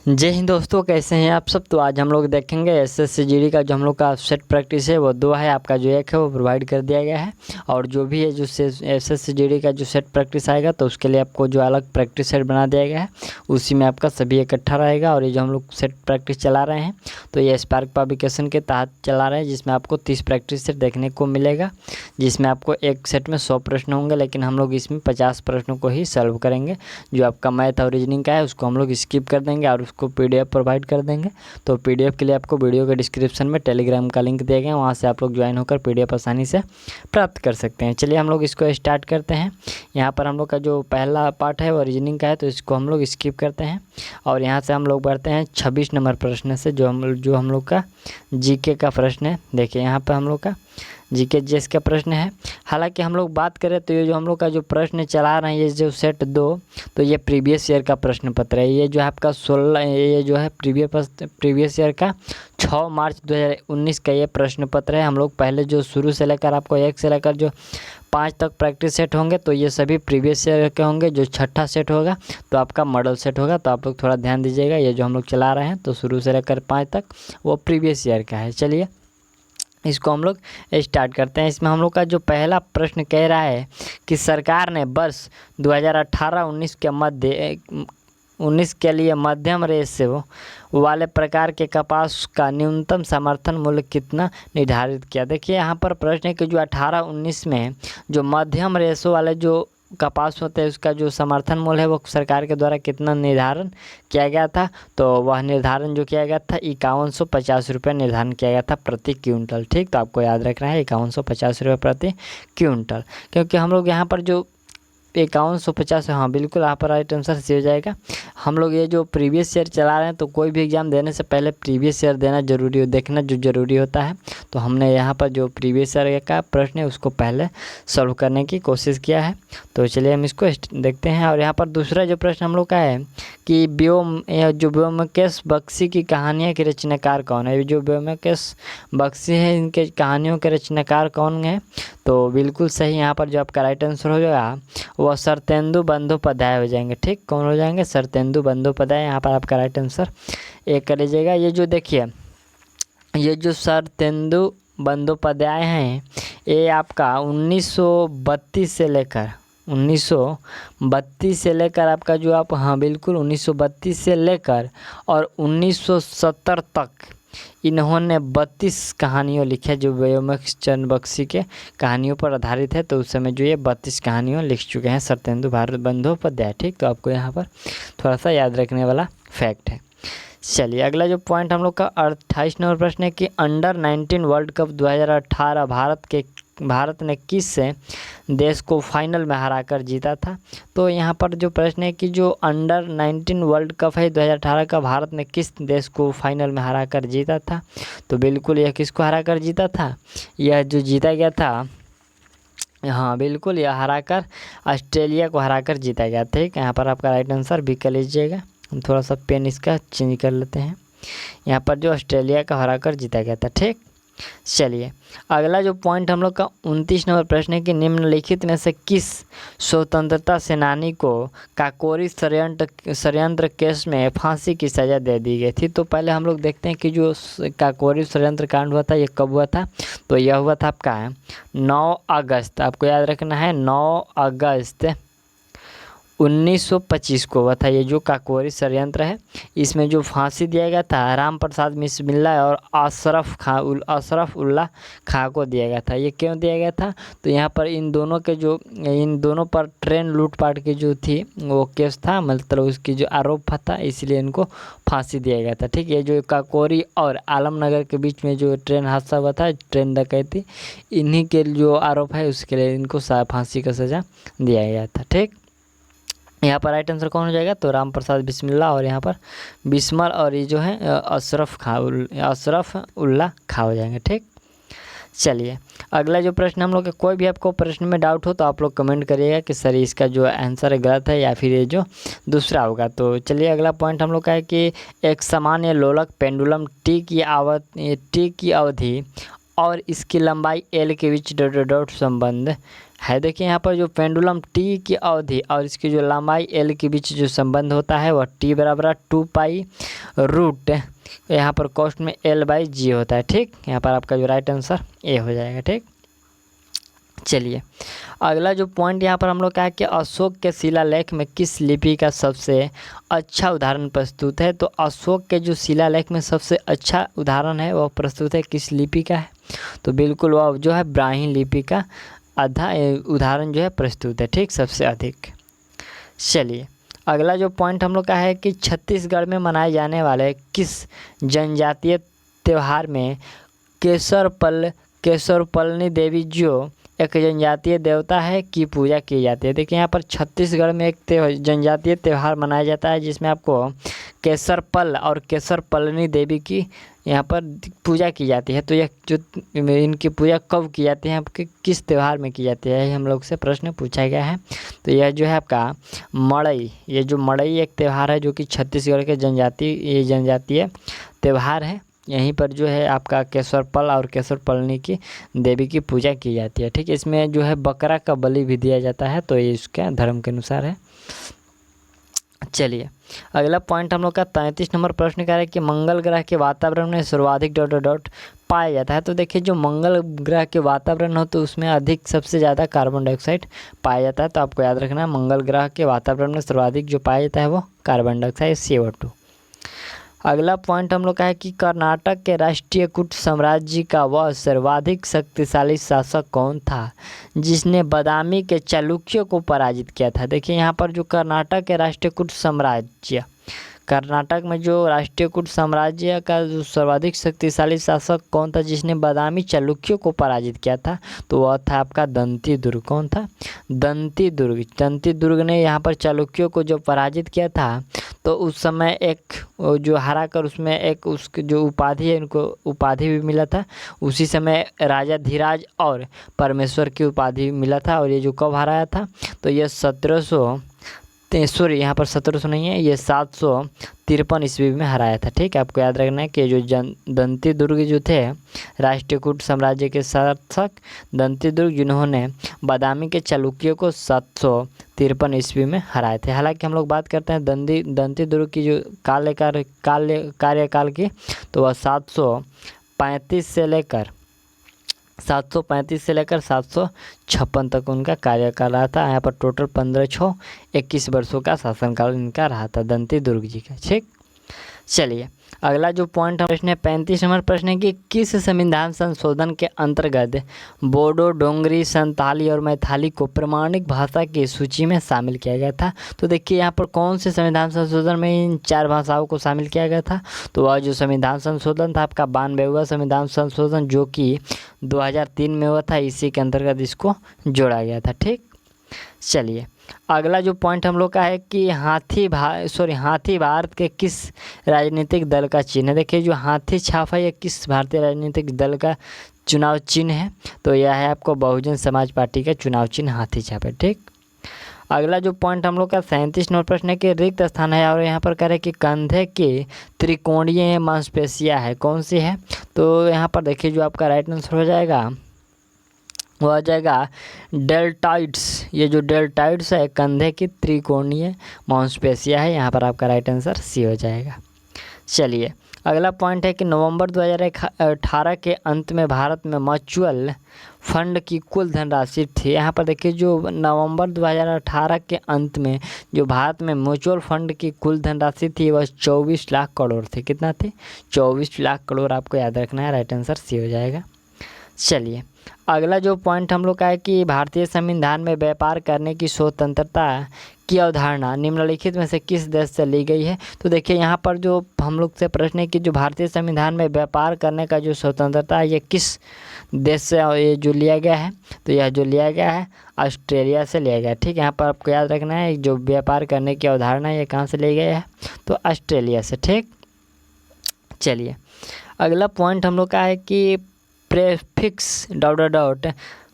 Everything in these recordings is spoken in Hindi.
जय हिंद दोस्तों, कैसे हैं आप सब। तो आज हम लोग देखेंगे एसएससी जीडी का जो हम लोग का सेट प्रैक्टिस है वो 2 है, आपका जो 1 है वो प्रोवाइड कर दिया गया है। और जो भी है जो एसएससी जीडी का जो सेट प्रैक्टिस आएगा तो उसके लिए आपको जो अलग प्रैक्टिस सेट बना दिया गया है, उसी में आपका सभी इकट्ठा रहेगा। और ये जो हम लोग सेट प्रैक्टिस चला रहे हैं तो ये स्पार्क पब्लिकेशन के तहत चला रहे हैं, जिसमें आपको 30 प्रैक्टिस सेट देखने को मिलेगा, जिसमें आपको एक सेट में 100 प्रश्न होंगे, लेकिन हम लोग इसमें 50 प्रश्नों को ही सॉल्व करेंगे। जो आपका मैथ और रीजनिंग का है उसको हम लोग स्किप कर देंगे और उसको पीडीएफ प्रोवाइड कर देंगे। तो पीडीएफ के लिए आपको वीडियो के डिस्क्रिप्शन में टेलीग्राम का लिंक दिए गए हैं, वहाँ से आप लोग ज्वाइन होकर पीडीएफ आसानी से प्राप्त कर सकते हैं। चलिए हम लोग इसको स्टार्ट करते हैं। यहाँ पर हम लोग का जो पहला पार्ट है वो रीजनिंग का है, तो इसको हम लोग स्किप करते हैं और यहाँ से हम लोग बढ़ते हैं 26 नंबर प्रश्न से, जो हम लोग का जीके का प्रश्न है। देखिए यहाँ पर हम लोग का जीके जीएस का प्रश्न है। हालांकि हम लोग बात करें तो ये जो हम लोग का जो प्रश्न चला रहे हैं, ये जो सेट 2, तो ये प्रीवियस ईयर का प्रश्न पत्र है। ये जो है आपका 16, ये जो है प्रीवियस ईयर का 6 मार्च 2019 का ये प्रश्न पत्र है। हम लोग पहले जो शुरू से लेकर आपको 1 से लेकर जो 5 तक प्रैक्टिस सेट होंगे तो ये सभी प्रीवियस ईयर के होंगे। जो छठा सेट होगा तो आपका मॉडल सेट होगा, तो आप लोग थोड़ा ध्यान दीजिएगा। ये जो हम लोग चला रहे हैं तो शुरू से लेकर 5 तक वो प्रीवियस ईयर का है। चलिए इसको हम लोग स्टार्ट करते हैं। इसमें हम लोग का जो पहला प्रश्न कह रहा है कि सरकार ने वर्ष 2018-19 के मध्य 19 के लिए मध्यम रेशो वाले प्रकार के कपास का न्यूनतम समर्थन मूल्य कितना निर्धारित किया। देखिए यहाँ पर प्रश्न है कि जो 18-19 में जो मध्यम रेशो वाले जो कपास होते हैं उसका जो समर्थन मूल्य है वो सरकार के द्वारा कितना निर्धारण किया गया था। तो वह निर्धारण जो किया गया था 5150 रुपये निर्धारण किया गया था प्रति क्विंटल। ठीक, तो आपको याद रखना है 5150 रुपये प्रति क्विंटल, क्योंकि हम लोग यहाँ पर जो 5150, हाँ बिल्कुल यहाँ पर राइट आंसर सी हो जाएगा। हम लोग ये जो प्रीवियस ईयर चला रहे हैं तो कोई भी एग्ज़ाम देने से पहले प्रीवियस ईयर देना जरूरी हो, देखना जो ज़रूरी होता है। तो हमने यहाँ पर जो प्रीवियस ईयर का प्रश्न है उसको पहले सॉल्व करने की कोशिश किया है। तो चलिए हम इसको देखते हैं। और यहाँ पर दूसरा जो प्रश्न हम लोग का है कि व्योमकेश बख्शी की कहानियाँ के रचनाकार कौन है। जो व्योमकेश बख्शी है इनके कहानियों के रचनाकार कौन है। तो बिल्कुल सही यहाँ पर जो आपका राइट आंसर हो जाएगा वह शरतेंदु बंदोपाध्याय हो जाएंगे। ठीक, कौन हो जाएंगे, शरतेंदु बंदोपाध्याय। यहाँ पर आपका राइट आंसर एक कर लीजिएगा। ये जो देखिए ये जो शरतेंदु बंदोपाध्याय हैं ये आपका 1932 से लेकर आपका जो आप, हाँ बिल्कुल 1932 से लेकर और 1970 तक इन्होंने 32 कहानियों लिखी है जो व्योमकेश चंद्र बख्शी के कहानियों पर आधारित है। तो उस समय जो ये 32 कहानियों लिख चुके हैं शरतेंदु बंदोपाध्याय। ठीक, तो आपको यहाँ पर थोड़ा सा याद रखने वाला फैक्ट है। चलिए अगला जो पॉइंट हम लोग का 28 नंबर प्रश्न है कि अंडर 19 वर्ल्ड कप 2018 भारत ने किस देश को फाइनल में हराकर जीता था। तो यहाँ पर जो प्रश्न है कि जो अंडर 19 वर्ल्ड कप है 2018 का, भारत ने किस देश को फाइनल में हराकर जीता था। तो बिल्कुल यह किसको हराकर जीता था, यह जो जीता गया था, हाँ बिल्कुल यह हराकर ऑस्ट्रेलिया को हराकर जीता गया। ठीक, यहाँ पर आपका राइट आंसर भी कर लीजिएगा। हम थोड़ा सा पेन इसका चेंज कर लेते हैं। यहाँ पर जो ऑस्ट्रेलिया का हराकर जीता गया था। ठीक, चलिए अगला जो पॉइंट हम लोग का 29 नंबर प्रश्न है कि निम्नलिखित में से किस स्वतंत्रता सेनानी को काकोरी षड्यंत्र केस में फांसी की सज़ा दे दी गई थी। तो पहले हम लोग देखते हैं कि जो काकोरी षड्यंत्र कांड हुआ था ये कब हुआ था। तो यह हुआ था आपका 9 अगस्त, आपको याद रखना है 9 अगस्त 1925 को हुआ था। ये जो काकोरी षड्यंत्र है इसमें जो फांसी दिया गया था राम प्रसाद बिस्मिल्ला और अशरफ उल्लाह खां को दिया गया था। ये क्यों दिया गया था, तो यहाँ पर इन दोनों पर ट्रेन लूटपाट की जो थी वो केस था, मतलब उसकी जो आरोप था, इसलिए इनको फांसी दिया गया था। ठीक, ये जो काकोरी और आलमनगर के बीच में जो ट्रेन हादसा हुआ था, ट्रेन डकैती, इन्हीं के जो आरोप है उसके लिए इनको फांसी का सज़ा दिया गया था। ठीक, यहाँ पर राइट आंसर कौन हो जाएगा, तो राम प्रसाद बिस्मिल्ला और यहाँ पर बिस्मल और ये जो है अशरफ उल्लाह खां हो जाएंगे। ठीक, चलिए अगला जो प्रश्न हम लोग का, कोई भी आपको प्रश्न में डाउट हो तो आप लोग कमेंट करिएगा कि सर इसका जो आंसर गलत है या फिर ये जो दूसरा होगा। तो चलिए अगला पॉइंट हम लोग का है कि एक सामान्य लोलक पेंडुलम टी की अवधि और इसकी लंबाई एल के बीच डॉट संबंध है। देखिए यहाँ पर जो पेंडुलम टी की अवधि और इसकी जो लंबाई एल के बीच जो संबंध होता है वह टी बराबर 2 पाई रूट यहाँ पर कॉस्ट में L/G होता है। ठीक, यहाँ पर आपका जो राइट आंसर ए हो जाएगा। ठीक, चलिए अगला जो पॉइंट यहाँ पर हम लोग का है कि अशोक के शिलालेख में किस लिपि का सबसे अच्छा उदाहरण प्रस्तुत है। तो अशोक के जो शिलालेख में सबसे अच्छा उदाहरण है वह प्रस्तुत है किस लिपि का है। तो बिल्कुल वह जो है ब्राह्मी लिपि का उदाहरण जो है प्रस्तुत है। ठीक, सबसे अधिक। चलिए अगला जो पॉइंट हम लोग का है कि छत्तीसगढ़ में मनाए जाने वाले किस जनजातीय त्यौहार में केशरपलनी देवी जो एक जनजातीय देवता है की पूजा की जाती है। देखिए यहाँ पर छत्तीसगढ़ में एक जनजातीय त्यौहार मनाया जाता है जिसमें आपको केसरपल और केशरपलनी देवी की यहाँ पर पूजा की जाती है। तो यह जो इनकी पूजा कब की जाती है, आपके किस त्यौहार में की जाती है, हम लोग से प्रश्न पूछा गया है। तो यह जो है आपका मड़ई, ये जो मड़ई एक त्यौहार है जो कि छत्तीसगढ़ के जनजातीय त्यौहार है। यहीं पर जो है आपका केशरपल और केशरपलनी की देवी की पूजा की जाती है। ठीक, इसमें जो है बकरा का बलि भी दिया जाता है, तो ये इसके धर्म के अनुसार है। चलिए अगला पॉइंट हम लोग का 33 नंबर प्रश्न का है कि मंगल ग्रह के वातावरण में सर्वाधिक ... पाया जाता है। तो देखिए जो मंगल ग्रह के वातावरण हो तो उसमें अधिक सबसे ज़्यादा कार्बन डाइऑक्साइड पाया जाता है। तो आपको याद रखना है मंगल ग्रह के वातावरण में सर्वाधिक जो पाया जाता है वो कार्बन डाइऑक्साइड CO2। अगला पॉइंट हम लोग का है कि कर्नाटक के राष्ट्रीयकूट साम्राज्य का वह सर्वाधिक शक्तिशाली शासक कौन था जिसने बादामी के चालुक्यों को पराजित किया था। देखिए यहाँ पर जो कर्नाटक के राष्ट्रीयकूट साम्राज्य, कर्नाटक में जो राष्ट्रीयकूट साम्राज्य का जो सर्वाधिक शक्तिशाली शासक कौन था जिसने बादामी चालुक्यों को पराजित किया था, तो वह था आपका दंती दुर्ग। कौन था? दंती दुर्ग ने यहाँ पर चालुक्यों को जो पराजित किया था तो उस समय एक जो हरा कर उसमें एक उसकी जो उपाधि है, उनको उपाधि भी मिला था। उसी समय राजा धीराज और परमेश्वर की उपाधि मिला था। और ये जो कब हराया था तो ये 1700 नहीं है, ये 753 ईस्वी में हराया था। ठीक है, आपको याद रखना है कि जो दंती दुर्ग जो थे राष्ट्रीयकूट साम्राज्य के शासक दंती दुर्ग, जिन्होंने बादामी के चालुक्यों को 753 ईस्वी में हराए थे। हालांकि हम लोग बात करते हैं दंती दुर्ग की जो कार्यकाल की, तो वह 735 से लेकर 756 तक उनका कार्यकाल रहा था। यहाँ पर टोटल 1521 वर्षों का शासनकाल इनका रहा था दंती दुर्ग जी का। ठीक, चलिए अगला जो पॉइंट हम प्रश्न है 35 नंबर प्रश्न है कि किस संविधान संशोधन के अंतर्गत बोडो, डोंगरी, संताली और मैथिली को प्रमाणिक भाषा की सूची में शामिल किया गया था। तो देखिए यहाँ पर कौन से संविधान संशोधन में इन 4 भाषाओं को शामिल किया गया था। तो वह जो संविधान संशोधन था आपका 92वां संविधान संशोधन जो कि 2003 में हुआ था, इसी के अंतर्गत इसको जोड़ा गया था। ठीक, चलिए अगला जो पॉइंट हम लोग का है कि हाथी भारत के किस राजनीतिक दल का चिन्ह है। देखिए जो हाथी छाप है ये किस भारतीय राजनीतिक दल का चुनाव चिन्ह है, तो यह है आपको बहुजन समाज पार्टी का चुनाव चिन्ह हाथी छाप है। ठीक, अगला जो पॉइंट हम लोग का 37 नंबर प्रश्न है कि रिक्त स्थान है और यहाँ पर कह रहे हैं कि कंधे की त्रिकोणीय मांसपेशियाँ है, कौन सी है। तो यहाँ पर देखिए जो आपका राइट आंसर हो जाएगा वो आ जाएगा डेल्टॉइड्स। ये जो डेल्टॉइड्स है कंधे की त्रिकोणीय मांसपेशियाँ है, यहाँ पर आपका राइट आंसर सी हो जाएगा। चलिए अगला पॉइंट है कि नवंबर 2018 के अंत में भारत में म्यूचुअल फंड की कुल धनराशि थी। यहाँ पर देखिए जो नवंबर 2018 के अंत में जो भारत में म्यूचुअल फंड की कुल धनराशि थी वह 24 लाख करोड़ थी। कितना थी? 24 लाख करोड़। आपको याद रखना है, राइट आंसर सी हो जाएगा। चलिए अगला जो पॉइंट हम लोग का है कि भारतीय संविधान में व्यापार करने की स्वतंत्रता की अवधारणा निम्नलिखित में से किस देश से ली गई है। तो देखिए यहाँ पर जो हम लोग से प्रश्न है कि जो भारतीय संविधान में व्यापार करने का जो स्वतंत्रता है ये किस देश से ये जो लिया गया है, तो यह जो लिया गया है ऑस्ट्रेलिया से लिया गया है। ठीक है, यहाँ पर आपको याद रखना है जो व्यापार करने की अवधारणा ये कहाँ से ली गई है, तो ऑस्ट्रेलिया से। ठीक, चलिए अगला पॉइंट हम लोग का है कि प्रेफिक्स ...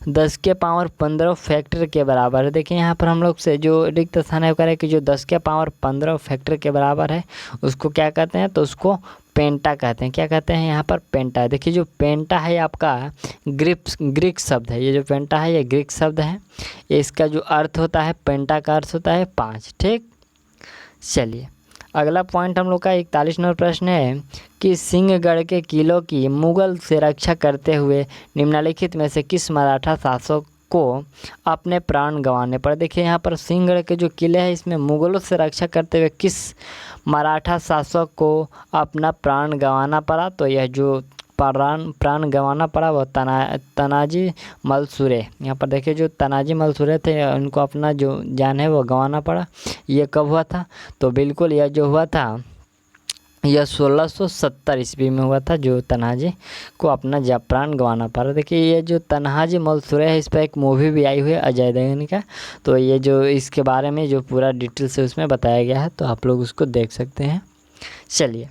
10 के पावर 15 फैक्टर के बराबर है। देखिए यहाँ पर हम लोग से जो रिक्त स्थान है वो कह रहे हैं कि जो 10 के पावर 15 फैक्टर के बराबर है उसको क्या कहते हैं, तो उसको पेंटा कहते हैं। क्या कहते हैं यहाँ पर? पेंटा। देखिए जो पेंटा है आपका ग्रीक शब्द है। ये जो पेंटा है ये ग्रीक शब्द है। इसका जो अर्थ होता है, पेंटा का अर्थ होता है 5। ठीक, चलिए अगला पॉइंट हम लोग का 41 नंबर प्रश्न है कि सिंहगढ़ के किलों की मुगल से रक्षा करते हुए निम्नलिखित में से किस मराठा शासक को अपने प्राण गंवाने पड़े। देखिए यहाँ पर सिंहगढ़ के जो किले हैं इसमें मुगलों से रक्षा करते हुए किस मराठा शासक को अपना प्राण गंवाना पड़ा। तो यह जो प्राण गंवाना पड़ा वह तनाजी मलसूरे। यहाँ पर देखिए जो तनाजी मलसूरे थे उनको अपना जो जान है वो गंवाना पड़ा। ये कब हुआ था? तो बिल्कुल यह जो हुआ था यह 1670 ईस्वी में हुआ था, जो तन्हाजी को अपना प्राण गंवाना पड़ा। देखिए ये जो तन्हाजी मलसूरे है इस पर एक मूवी भी आई हुई है अजय देवगन का। तो ये जो इसके बारे में जो पूरा डिटेल से उसमें बताया गया है, तो आप लोग उसको देख सकते हैं। चलिए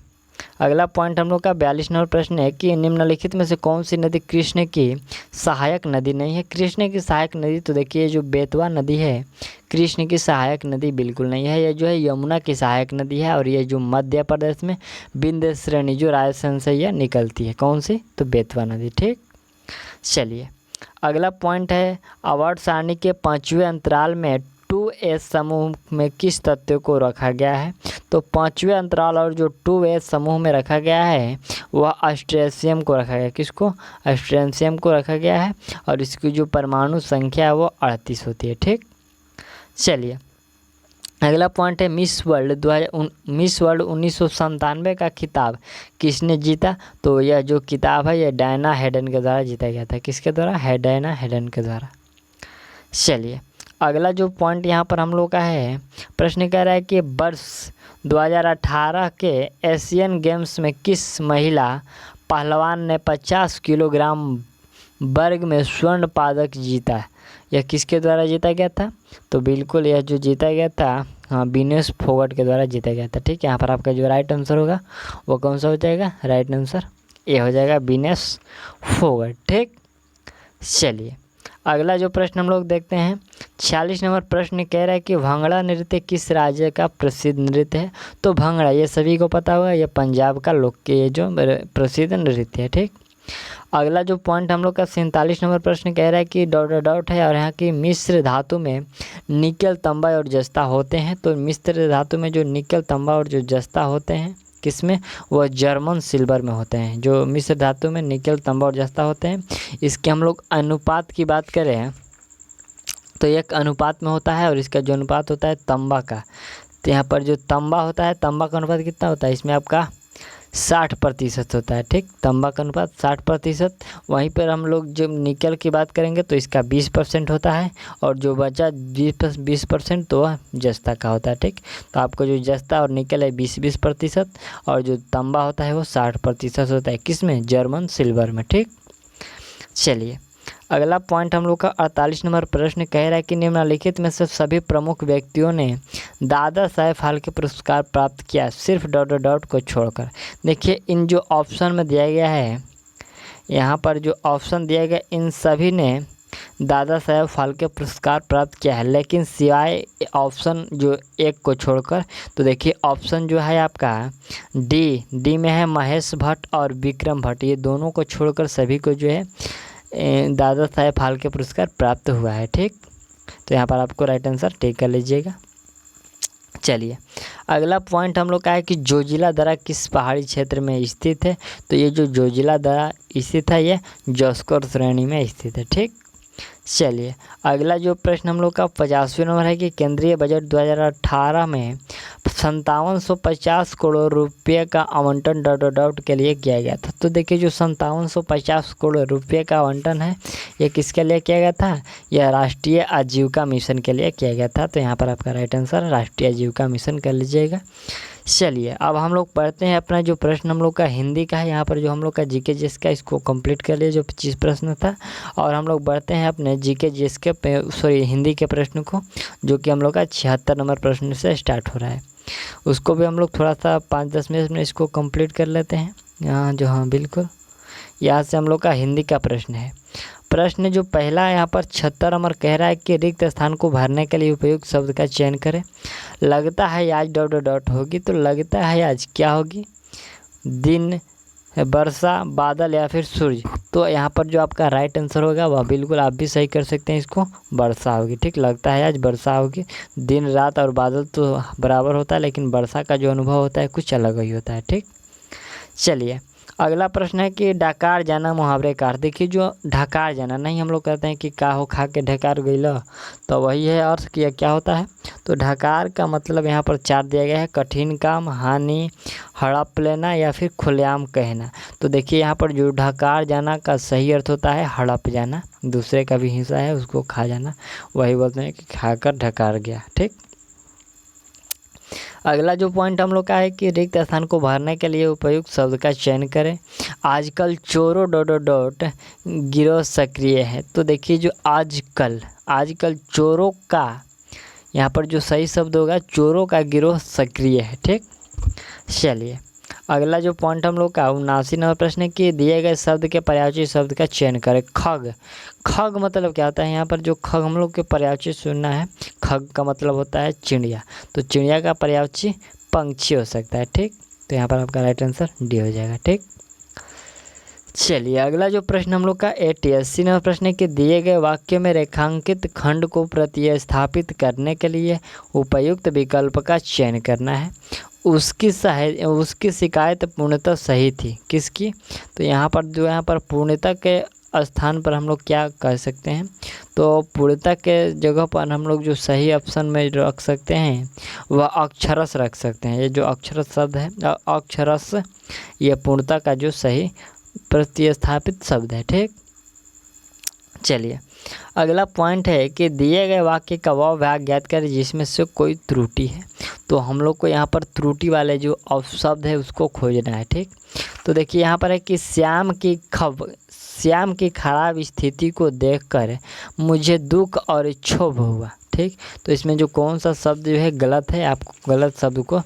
अगला पॉइंट हम लोग का 42 नंबर प्रश्न है कि निम्नलिखित में से कौन सी नदी कृष्ण की सहायक नदी नहीं है। कृष्ण की सहायक नदी, तो देखिए जो बेतवा नदी है कृष्ण की सहायक नदी बिल्कुल नहीं है। ये जो है यमुना की सहायक नदी है। और ये जो मध्य प्रदेश में विंध्य श्रेणी जो राजस्थान से यह निकलती है, कौन सी? तो बेतवा नदी। ठीक, चलिए अगला पॉइंट है अवार्ड सारणी के 5वें अंतराल में 2s समूह में किस तथ्य को रखा गया है। तो 5वें अंतराल और जो 2s समूह में रखा गया है वह अस्ट्रेशियम को रखा गया। किसको? अस्ट्रेशियम को रखा गया है। और इसकी जो परमाणु संख्या है वो 38 होती है। ठीक, चलिए अगला पॉइंट है मिस वर्ल्ड 1997 का खिताब किसने जीता। तो यह जो किताब है यह डायना हेडन के द्वारा जीता गया था। किसके द्वारा? डायना हेडन के द्वारा। चलिए अगला जो पॉइंट यहाँ पर हम लोग का है, प्रश्न कह रहा है कि वर्ष 2018 के एशियन गेम्स में किस महिला पहलवान ने 50 किलोग्राम वर्ग में स्वर्ण पदक जीता। यह किसके द्वारा जीता गया था? तो बिल्कुल यह जो जीता गया था विनेश फोगट के द्वारा जीता गया था। ठीक है, यहाँ पर आपका जो राइट आंसर होगा वो कौन सा हो जाएगा? राइट आंसर ए हो जाएगा, विनेश फोगट। ठीक, चलिए अगला जो प्रश्न हम लोग देखते हैं 46 नंबर प्रश्न कह रहा है कि भांगड़ा नृत्य किस राज्य का प्रसिद्ध नृत्य है। तो भांगड़ा ये सभी को पता होगा, ये पंजाब का लोकप्रिय जो प्रसिद्ध नृत्य है। ठीक, अगला जो पॉइंट हम लोग का 47 नंबर प्रश्न कह रहा है कि डॉट है और यहाँ की मिश्र धातु में निकल, तांबा और जस्ता होते हैं। तो मिश्र धातु में जो निकल, तांबा और जो जस्ता होते हैं किसमें? वह जर्मन सिल्वर में होते हैं। जो मिश्र धातु में निकल, तांबा और जस्ता होते हैं, इसके हम लोग अनुपात की बात करें तो एक अनुपात में होता है और इसका जो अनुपात होता है तांबा का। तो यहाँ पर जो तांबा होता है, तांबा का अनुपात कितना होता है? इसमें आपका 60% होता है। ठीक, तांबा का अनुपात 60%। वहीं पर हम लोग जब निकल की बात करेंगे तो इसका 20% होता है और जो बचा 20% तो वह जस्ता का होता है। ठीक, तो आपको जो जस्ता और निकल है 20% और जो तांबा होता है वो 60% होता है। किस में? जर्मन सिल्वर में। ठीक, चलिए अगला पॉइंट हम लोग का 48 नंबर प्रश्न कह रहा है कि निम्नलिखित में से सभी प्रमुख व्यक्तियों ने दादा साहेब फाल्के पुरस्कार प्राप्त किया सिर्फ डॉट को छोड़कर। देखिए इन जो ऑप्शन में दिया गया है, यहाँ पर जो ऑप्शन दिया गया इन सभी ने दादा साहेब फाल्के पुरस्कार प्राप्त किया है, लेकिन सिवाय ऑप्शन जो एक को छोड़कर। तो देखिए ऑप्शन जो है आपका डी में है महेश भट्ट और विक्रम भट्ट, ये दोनों को छोड़कर सभी को जो है दादा साहेब फाल्के पुरस्कार प्राप्त हुआ है। ठीक, तो यहाँ पर आपको राइट आंसर टिक कर लीजिएगा। चलिए अगला पॉइंट हम लोग का है कि जोजिला दर्रा किस पहाड़ी क्षेत्र में स्थित है। तो ये जो जोजिला दर्रा स्थित है ये जॉस्कोर श्रेणी में स्थित है। ठीक, चलिए अगला जो प्रश्न हम लोग का 50वें नंबर है कि केंद्रीय बजट 2018 में 5750 करोड़ रुपये का आवंटन डॉट के लिए किया गया था। तो देखिए जो 5750 करोड़ रुपये का आवंटन है ये किसके लिए किया गया था? यह राष्ट्रीय आजीविका मिशन के लिए किया गया था। तो यहाँ पर आपका राइट आंसर राष्ट्रीय आजीविका मिशन कर लीजिएगा। चलिए अब हम लोग पढ़ते हैं अपना जो प्रश्न हम लोग का हिंदी का है। यहाँ पर जो हम लोग का जीके जीएस का इसको कंप्लीट कर लिए जो 25 प्रश्न था, और हम लोग बढ़ते हैं अपने जीके जीएस के हिंदी के प्रश्न को, जो कि हम लोग का 76 नंबर प्रश्न से स्टार्ट हो रहा है। उसको भी हम लोग थोड़ा सा 5-10 मिनट में इसको कंप्लीट कर लेते हैं। यहाँ जो हाँ बिल्कुल यहाँ से हम लोग का हिंदी का प्रश्न है। प्रश्न जो पहला यहाँ पर 76 नंबर कह रहा है कि रिक्त स्थान को भरने के लिए उपयुक्त शब्द का चयन करें। लगता है आज डॉट होगी, तो लगता है आज क्या होगी? दिन, वर्षा, बादल या फिर सूर्य। तो यहाँ पर जो आपका राइट आंसर होगा वह बिल्कुल आप भी सही कर सकते हैं, इसको वर्षा होगी। ठीक, लगता है आज वर्षा होगी। दिन रात और बादल तो बराबर होता है, लेकिन वर्षा का जो अनुभव होता है कुछ अलग ही होता है। ठीक, चलिए अगला प्रश्न है कि डकार जाना मुहावरे का अर्थ। देखिए जो ढकार जाना, नहीं हम लोग कहते हैं कि का हो खा के ढकार गइल, तो वही है अर्थ किया क्या होता है। तो ढकार का मतलब यहाँ पर 4 दिया गया है, कठिन काम, हानि, हड़प लेना या फिर खुलेआम कहना। तो देखिए यहाँ पर जो ढकार जाना का सही अर्थ होता है हड़प जाना, दूसरे का भी हिस्सा है उसको खा जाना, वही बोलते हैं कि खाकर ढकार गया। ठीक, अगला जो पॉइंट हम लोग का है कि रिक्त स्थान को भरने के लिए उपयुक्त शब्द का चयन करें। आजकल चोरों डॉट गिरोह सक्रिय है। तो देखिए जो आजकल चोरों का, यहाँ पर जो सही शब्द होगा चोरों का गिरोह सक्रिय है। ठीक, चलिए अगला जो पॉइंट हम लोग का 79 नंबर प्रश्न है कि दिए गए शब्द के पर्यायवाची शब्द का चयन करें। खग मतलब क्या होता है, यहाँ पर जो खग हम लोग के पर्यायवाची सुनना है, खग का मतलब होता है चिड़िया, तो चिड़िया का पर्यायवाची पंछी हो सकता है। ठीक, तो यहाँ पर आपका राइट आंसर डी हो जाएगा। ठीक, चलिए अगला जो प्रश्न हम लोग का 80 नंबर प्रश्न है कि दिए गए वाक्य में रेखांकित खंड को प्रतिस्थापित करने के लिए उपयुक्त विकल्प का चयन करना है। उसकी शिकायत पूर्णतः सही थी। किसकी, तो यहाँ पर पूर्णतः के स्थान पर हम लोग क्या कह सकते हैं, तो पूर्णतः के जगह पर हम लोग जो सही ऑप्शन में रख सकते हैं वह अक्षरस रख सकते हैं। ये जो अक्षरस शब्द है, अक्षरस, ये पूर्णतः का जो सही प्रतिस्थापित शब्द है। ठीक, चलिए अगला पॉइंट है कि दिए गए वाक्य का वह भाग ज्ञात करें जिसमें से कोई त्रुटि है। तो हम लोग को यहाँ पर त्रुटि वाले जो शब्द है उसको खोजना है। ठीक, तो देखिए यहाँ पर है कि श्याम की खराब स्थिति को देखकर मुझे दुख और क्षोभ हुआ। ठीक, तो इसमें जो कौन सा शब्द जो है गलत है, आपको गलत शब्द को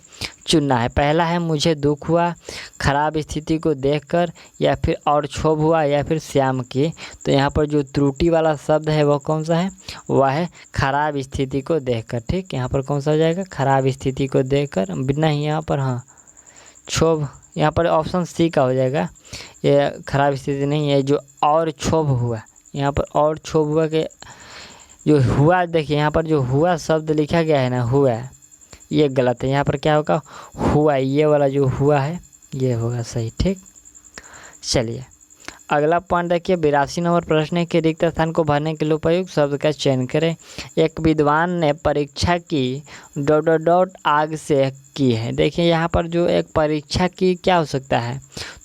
चुनना है। पहला है मुझे दुख हुआ, खराब स्थिति को देखकर, या फिर और क्षोभ हुआ, या फिर श्याम की। तो यहाँ पर जो त्रुटि वाला शब्द है वह कौन सा है, वह है खराब स्थिति को देखकर। ठीक, यहाँ पर कौन सा हो जाएगा, खराब स्थिति को देखकर, नहीं यहाँ पर हाँ क्षोभ, यहाँ पर ऑप्शन सी का हो जाएगा। ये खराब स्थिति नहीं है, जो और क्षोभ हुआ, यहाँ पर और क्षोभ हुआ के जो हुआ, देखिए यहाँ पर जो हुआ शब्द लिखा गया है ना, हुआ, ये गलत है। यहाँ पर क्या होगा, हुआ, ये वाला जो हुआ है ये होगा सही। ठीक, चलिए अगला पॉइंट देखिए 82 नंबर प्रश्न है कि रिक्त स्थान को भरने के लिए उपयुक्त शब्द का चयन करें। एक विद्वान ने परीक्षा की ... आग से की है। देखिए यहाँ पर जो एक परीक्षा की क्या हो सकता है,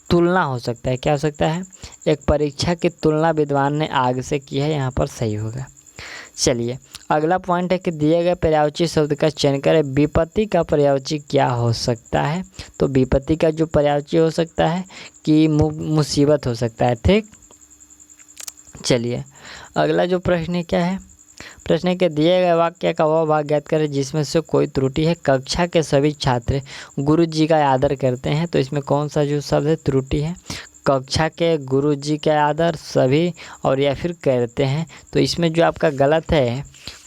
तुलना हो सकता है। क्या हो सकता है, एक परीक्षा की तुलना विद्वान ने आग से की है, यहाँ पर सही होगा। चलिए अगला पॉइंट है कि दिए गए पर्यायवाची शब्द का चयन करें। विपत्ति का पर्यायवाची क्या हो सकता है, तो विपत्ति का जो पर्यायवाची हो सकता है कि मुसीबत हो सकता है। ठीक, चलिए अगला जो प्रश्न है क्या है, प्रश्न है कि दिए गए वाक्य का वह भाग ज्ञात करें जिसमें से कोई त्रुटि है। कक्षा के सभी छात्र गुरु जी का आदर करते हैं। तो इसमें कौन सा जो शब्द है त्रुटि है, कक्षा के गुरु जी का आदर सभी और या फिर करते हैं। तो इसमें जो आपका गलत है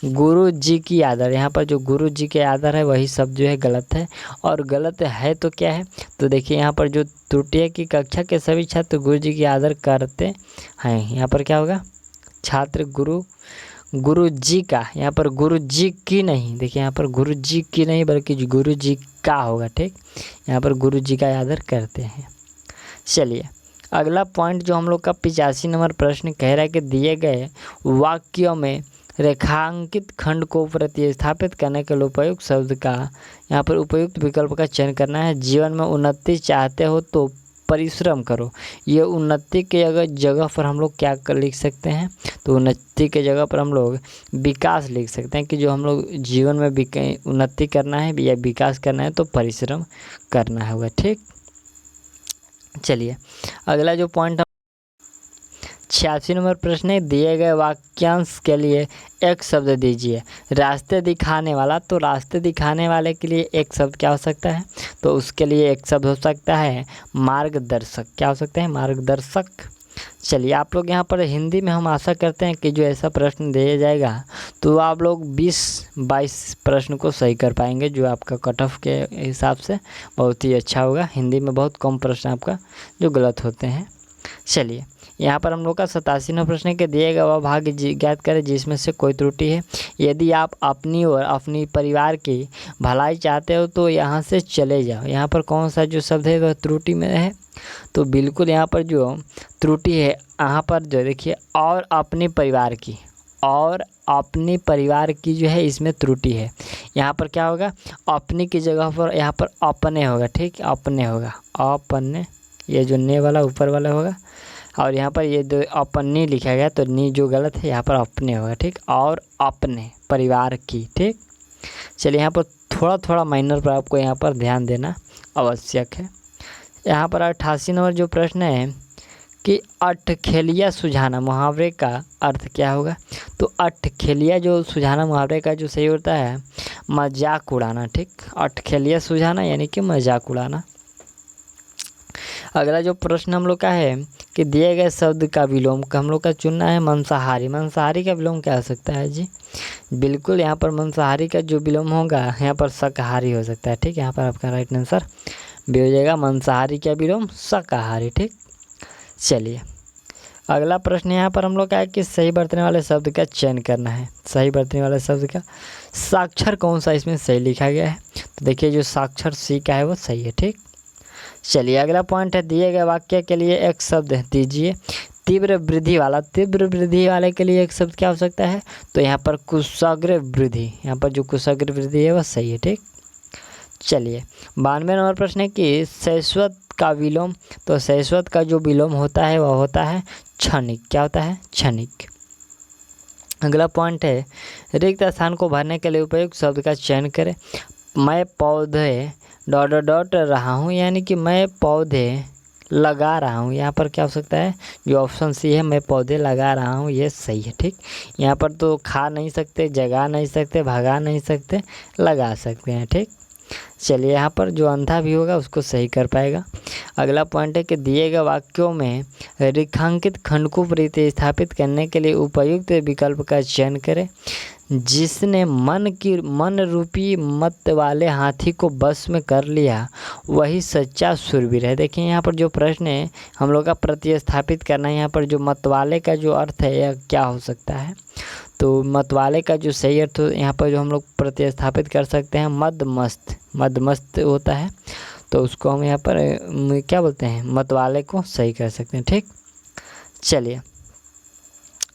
गुरु जी की आदर, यहाँ पर जो गुरु जी के आदर है वही शब्द जो है गलत है। और गलत है तो क्या है, तो देखिए यहाँ पर जो त्रुटि है कि कक्षा के सभी छात्र गुरु जी की आदर करते हैं, यहाँ पर क्या होगा, छात्र गुरु जी का, यहाँ पर गुरु जी की नहीं, देखिए यहाँ पर गुरु जी की नहीं बल्कि गुरु जी का होगा। ठीक, यहाँ पर गुरु जी का आदर करते हैं। चलिए अगला पॉइंट जो हम लोग का 85 नंबर प्रश्न कह रहा है कि दिए गए वाक्यों में रेखांकित खंड को प्रतिस्थापित करने के लिए उपयुक्त शब्द का, यहाँ पर उपयुक्त विकल्प का चयन करना है। जीवन में उन्नति चाहते हो तो परिश्रम करो। ये उन्नति के अगर जगह पर हम लोग क्या लिख सकते हैं, तो उन्नति के जगह पर हम लोग विकास लिख सकते हैं कि जो हम लोग जीवन में उन्नति करना है या विकास करना है तो परिश्रम करना होगा। ठीक, चलिए अगला जो पॉइंट 86 नंबर प्रश्न है, दिए गए वाक्यांश के लिए एक शब्द दीजिए। रास्ते दिखाने वाला, तो रास्ते दिखाने वाले के लिए एक शब्द क्या हो सकता है, तो उसके लिए एक शब्द हो सकता है मार्गदर्शक। क्या हो सकता है, मार्गदर्शक। चलिए आप लोग यहाँ पर हिंदी में हम आशा करते हैं कि जो ऐसा प्रश्न दिया जाएगा तो आप लोग 20-22 प्रश्न को सही कर पाएंगे, जो आपका कट ऑफ के हिसाब से बहुत ही अच्छा होगा। हिंदी में बहुत कम प्रश्न आपका जो गलत होते हैं। चलिए यहाँ पर हम लोग का 87वां प्रश्न के दिए गए वह भाग ज्ञात करें जिसमें से कोई त्रुटि है। यदि आप अपनी और अपनी परिवार की भलाई चाहते हो तो यहाँ से चले जाओ। यहाँ पर कौन सा जो शब्द है वह त्रुटि में है, तो बिल्कुल यहाँ पर जो त्रुटि है यहाँ पर जो देखिए और अपने परिवार की, और अपने परिवार की जो है इसमें त्रुटि है। यहाँ पर क्या होगा, अपनी की जगह पर यहाँ पर अपने होगा। ठीक, अपने होगा, अपने, ये जो ने वाला ऊपर वाला होगा, और यहाँ पर ये दो अपनी लिखा गया तो नी जो गलत है यहाँ पर अपने होगा। ठीक, और अपने परिवार की। ठीक, चलिए यहाँ पर थोड़ा थोड़ा माइनर पर आपको यहाँ पर ध्यान देना आवश्यक है। यहाँ पर 88 नंबर जो प्रश्न है कि अठखेलिया सुझाना मुहावरे का अर्थ क्या होगा। तो अठखेलिया जो सुझाना मुहावरे का जो सही होता है मजाक उड़ाना। ठीक, अठखेलिया सुझाना यानी कि मजाक उड़ाना। अगला जो प्रश्न हम लोग का है कि दिए गए शब्द का विलोम का हम लोग का चुनना है मांसाहारी। मांसाहारी का विलोम क्या हो सकता है जी, बिल्कुल यहाँ पर मांसाहारी का जो विलोम होगा यहाँ पर शाकाहारी हो सकता है। ठीक, यहाँ पर आपका राइट आंसर भी हो जाएगा मांसाहारी का विलोम शाकाहारी। ठीक, चलिए अगला प्रश्न यहाँ पर हम लोग का है कि सही बरतने वाले शब्द का चयन करना है। सही बरतने वाले शब्द का साक्षर कौन सा इसमें सही लिखा गया है, तो देखिए जो साक्षर सी का है वो सही है। ठीक, चलिए अगला पॉइंट है दिए गए वाक्य के लिए एक शब्द दीजिए। तीव्र वृद्धि वाला, तीव्र वृद्धि वाले के लिए एक शब्द क्या हो सकता है, तो यहाँ पर कुशाग्र वृद्धि, यहाँ पर जो कुशाग्र वृद्धि है वह सही है। ठीक, चलिए 92 नंबर प्रश्न है कि शाश्वत का विलोम, तो शाश्वत का जो विलोम होता है वह होता है क्षणिक। क्या होता है, क्षणिक। अगला पॉइंट है रिक्त स्थान को भरने के लिए उपयुक्त शब्द का चयन करें। मैं पौधे डॉट डॉट रहा हूँ, यानी कि मैं पौधे लगा रहा हूँ। यहाँ पर क्या हो सकता है, जो ऑप्शन सी है मैं पौधे लगा रहा हूँ, ये सही है। ठीक, यहाँ पर तो खा नहीं सकते, जगा नहीं सकते, भगा नहीं सकते, लगा सकते हैं। ठीक, चलिए यहाँ पर जो अंधा भी होगा उसको सही कर पाएगा। अगला पॉइंट है कि दिए गए वाक्यों में रेखांकित खंड को प्रतिस्थापित करने के लिए उपयुक्त विकल्प का चयन करें। जिसने मन रूपी मत वाले हाथी को बस में कर लिया वही सच्चा शूरवीर है। देखिए यहाँ पर जो प्रश्न है हम लोग का प्रतिस्थापित करना है। यहाँ पर जो मत वाले का जो अर्थ है यह क्या हो सकता है, तो मतवाले का जो सही अर्थ यहाँ पर जो हम लोग प्रतिस्थापित कर सकते हैं मदमस्त, मदमस्त होता है, तो उसको हम यहाँ पर क्या बोलते हैं, मतवाले को सही कर सकते हैं। ठीक, चलिए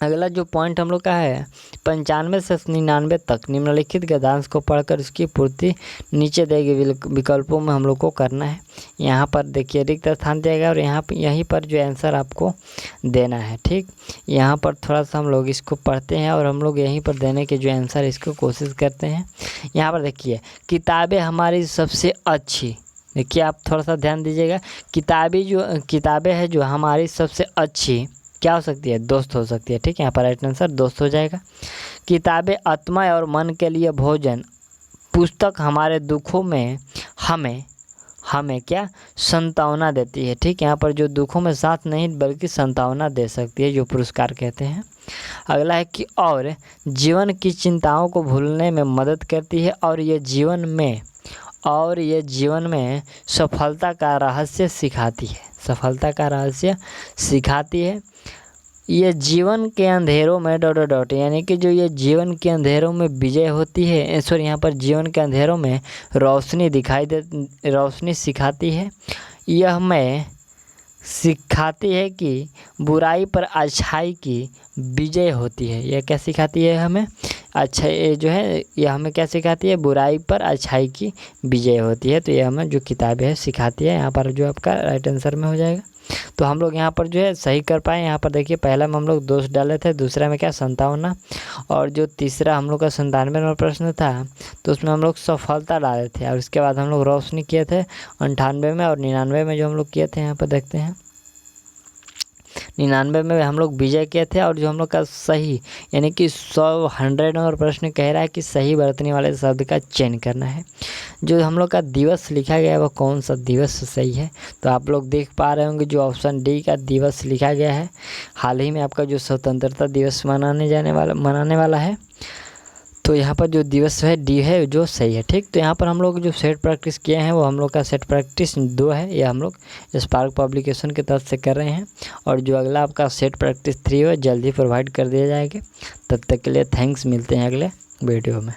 अगला जो पॉइंट हम लोग का है 95 से 99 तक निम्नलिखित गद्यांश को पढ़कर उसकी पूर्ति नीचे दिए गए विकल्पों में हम लोग को करना है। यहाँ पर देखिए रिक्त स्थान दिया गया और यहीं पर जो आंसर आपको देना है। ठीक, यहाँ पर थोड़ा सा हम लोग इसको पढ़ते हैं और हम लोग यहीं पर देने के जो आंसर इसको कोशिश करते हैं। यहाँ पर देखिए किताबें हमारी सबसे अच्छी, देखिए आप थोड़ा सा ध्यान दीजिएगा, किताबें हैं जो हमारी सबसे अच्छी क्या हो सकती है, दोस्त हो सकती है। ठीक है, यहाँ पर राइट आंसर दोस्त हो जाएगा। किताबें आत्मा और मन के लिए भोजन, पुस्तक हमारे दुखों में हमें क्या सांत्वना देती है। ठीक, यहाँ पर जो दुखों में साथ नहीं बल्कि सांत्वना दे सकती है, जो पुरस्कार कहते हैं। अगला है कि और जीवन की चिंताओं को भूलने में मदद करती है और ये जीवन में सफलता का रहस्य सिखाती है, सफलता का रहस्य सिखाती है। ये जीवन के अंधेरों में डॉट डॉट, यानी कि जो ये जीवन के अंधेरों में विजय होती है, सॉरी यहाँ पर जीवन के अंधेरों में रोशनी सिखाती है। यह हमें सिखाती है कि बुराई पर अच्छाई की विजय होती है। यह क्या सिखाती है हमें, अच्छा ये जो है यह हमें क्या सिखाती है, बुराई पर अच्छाई की विजय होती है। तो यह हमें जो किताबें है सिखाती है। यहाँ पर जो आपका राइट आंसर में हो जाएगा। तो हम लोग यहाँ पर जो है सही कर पाए। यहाँ पर देखिए पहला में हम लोग दोस्त डाले थे, दूसरा में क्या संतावना, और जो तीसरा हम लोग का 97 नंबर प्रश्न था तो उसमें हम लोग सफलता डाले थे, और उसके बाद हम लोग रोशनी किए थे 98 में, और 99 में जो हम लोग किए थे यहाँ पर देखते हैं 99 में हम लोग विजय किए थे। और जो हम लोग का सही यानी कि 100 नंबर प्रश्न कह रहा है कि सही बरतने वाले शब्द का चयन करना है। जो हम लोग का दिवस लिखा गया है वो कौन सा दिवस सही है, तो आप लोग देख पा रहे होंगे जो ऑप्शन डी का दिवस लिखा गया है। हाल ही में आपका जो स्वतंत्रता दिवस मनाने वाला है, तो यहाँ पर जो दिवस है डी है जो सही है। ठीक, तो यहाँ पर हम लोग जो सेट प्रैक्टिस किए हैं वो हम लोग का सेट प्रैक्टिस 2 है। ये हम लोग स्पार्क पब्लिकेशन की तरफ से कर रहे हैं। और जो अगला आपका सेट प्रैक्टिस 3 है जल्दी प्रोवाइड कर दिया जाएगा। तब तक के लिए थैंक्स, मिलते हैं अगले वीडियो में।